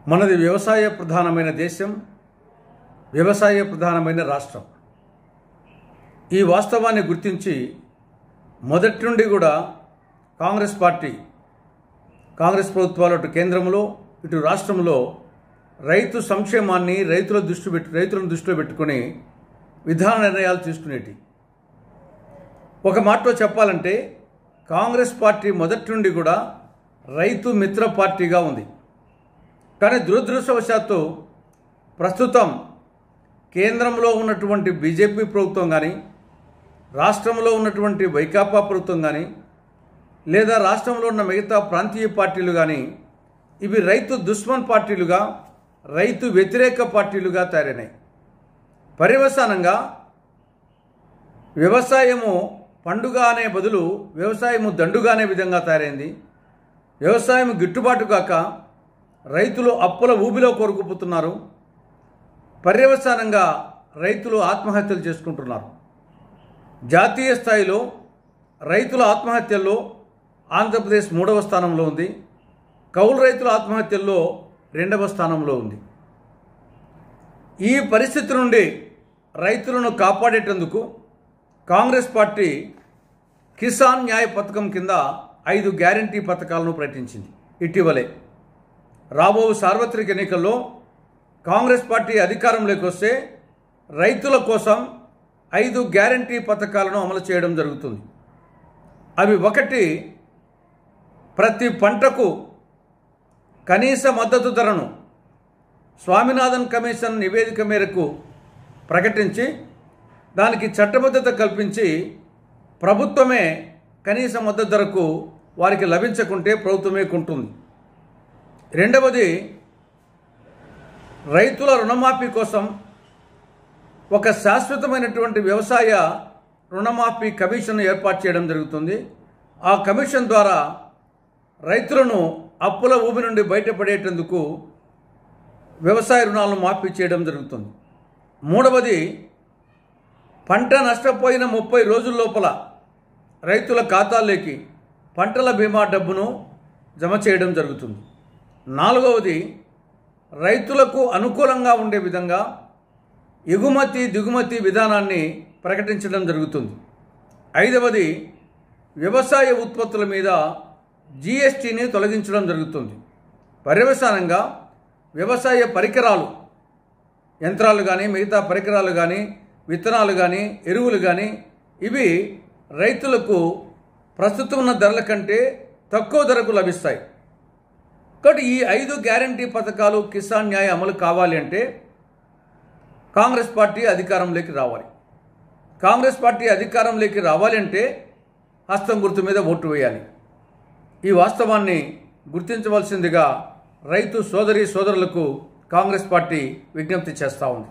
మనది వ్యవసాయ ప్రధానమైన దేశం, వ్యవసాయ ప్రధానమైన రాష్ట్రం. ఈ వాస్తవాన్ని గుర్తించి మొదటి నుండి కూడా కాంగ్రెస్ ప్రభుత్వాలు అటు కేంద్రంలో ఇటు రాష్ట్రంలో రైతు సంక్షేమాన్ని రైతులను దృష్టిలో పెట్టుకొని విధాన నిర్ణయాలు తీసుకునేటి. ఒక మాటలో చెప్పాలంటే కాంగ్రెస్ పార్టీ మొదటి నుండి కూడా రైతు మిత్ర పార్టీగా ఉంది. కానీ దురదృష్టవశాత్తు ప్రస్తుతం కేంద్రంలో ఉన్నటువంటి బీజేపీ ప్రభుత్వం కానీ, రాష్ట్రంలో ఉన్నటువంటి వైకాపా ప్రభుత్వం కానీ, లేదా రాష్ట్రంలో ఉన్న మిగతా ప్రాంతీయ పార్టీలు కానీ ఇవి రైతు దుష్మన్ పార్టీలుగా, రైతు వ్యతిరేక పార్టీలుగా తయారైనాయి. పర్యవసానంగా వ్యవసాయము పండుగ అనే బదులు వ్యవసాయము దండుగా అనే విధంగా తయారైంది. వ్యవసాయం గిట్టుబాటు కాక రైతులు అప్పుల ఊబిలో కోరుకుపోతున్నారు. పర్యవసానంగా రైతులు ఆత్మహత్యలు చేసుకుంటున్నారు. జాతీయ స్థాయిలో రైతుల ఆత్మహత్యల్లో ఆంధ్రప్రదేశ్ 3వ స్థానంలో ఉంది. కౌలు రైతుల ఆత్మహత్యల్లో 2వ స్థానంలో ఉంది. ఈ పరిస్థితి నుండి రైతులను కాపాడేటందుకు కాంగ్రెస్ పార్టీ కిసాన్ న్యాయ్ పథకం కింద 5 గ్యారంటీ పథకాలను ప్రకటించింది. ఇటీవలే రాబో సార్వత్రిక ఎన్నికల్లో కాంగ్రెస్ పార్టీ అధికారంలోకి వస్తే రైతుల కోసం 5 గ్యారంటీ పథకాలను అమలు చేయడం జరుగుతుంది. అవి: 1, ప్రతి పంటకు కనీస మద్దతు ధరను స్వామినాథన్ కమిషన్ నివేదిక మేరకు ప్రకటించి దానికి చట్టబద్ధత కల్పించి ప్రభుత్వమే కనీస మద్దతు ధరకు వారికి లభించకుంటే ప్రభుత్వమే కొంటుంది. 2, రైతుల రుణమాఫీ కోసం ఒక శాశ్వతమైనటువంటి వ్యవసాయ రుణమాఫీ కమిషన్ ఏర్పాటు చేయడం జరుగుతుంది. ఆ కమిషన్ ద్వారా రైతులను అప్పుల ఊబి నుండి బయటపడేటందుకు వ్యవసాయ రుణాలను మాఫీ చేయడం జరుగుతుంది. 3, పంట నష్టపోయిన 30 రోజుల లోపల రైతుల ఖాతాల్లోకి పంటల బీమా డబ్బును జమ చేయడం జరుగుతుంది. 4, రైతులకు అనుకూలంగా ఉండే విధంగా ఎగుమతి దిగుమతి విధానాన్ని ప్రకటించడం జరుగుతుంది. 5, వ్యవసాయ ఉత్పత్తుల మీద జీఎస్టీని తొలగించడం జరుగుతుంది. పర్యవసానంగా వ్యవసాయ పరికరాలు, యంత్రాలు కానీ, మిగతా పరికరాలు కానీ, విత్తనాలు కానీ, ఎరువులు కానీ ఇవి రైతులకు ప్రస్తుతం ఉన్న ధరల కంటే తక్కువ ధరకు లభిస్తాయి. కాబట్టి ఈ 5 గ్యారంటీ పథకాలు కిసాన్ న్యాయ్ అమలు కావాలి అంటే కాంగ్రెస్ పార్టీ అధికారంలోకి రావాలి. కాంగ్రెస్ పార్టీ అధికారంలోకి రావాలి అంటే హస్తం గుర్తు మీద ఓటు వేయాలి. ఈ వాస్తవాన్ని గుర్తించవలసిందిగా రైతు సోదరులకు కాంగ్రెస్ పార్టీ విజ్ఞప్తి చేస్తూ ఉంది.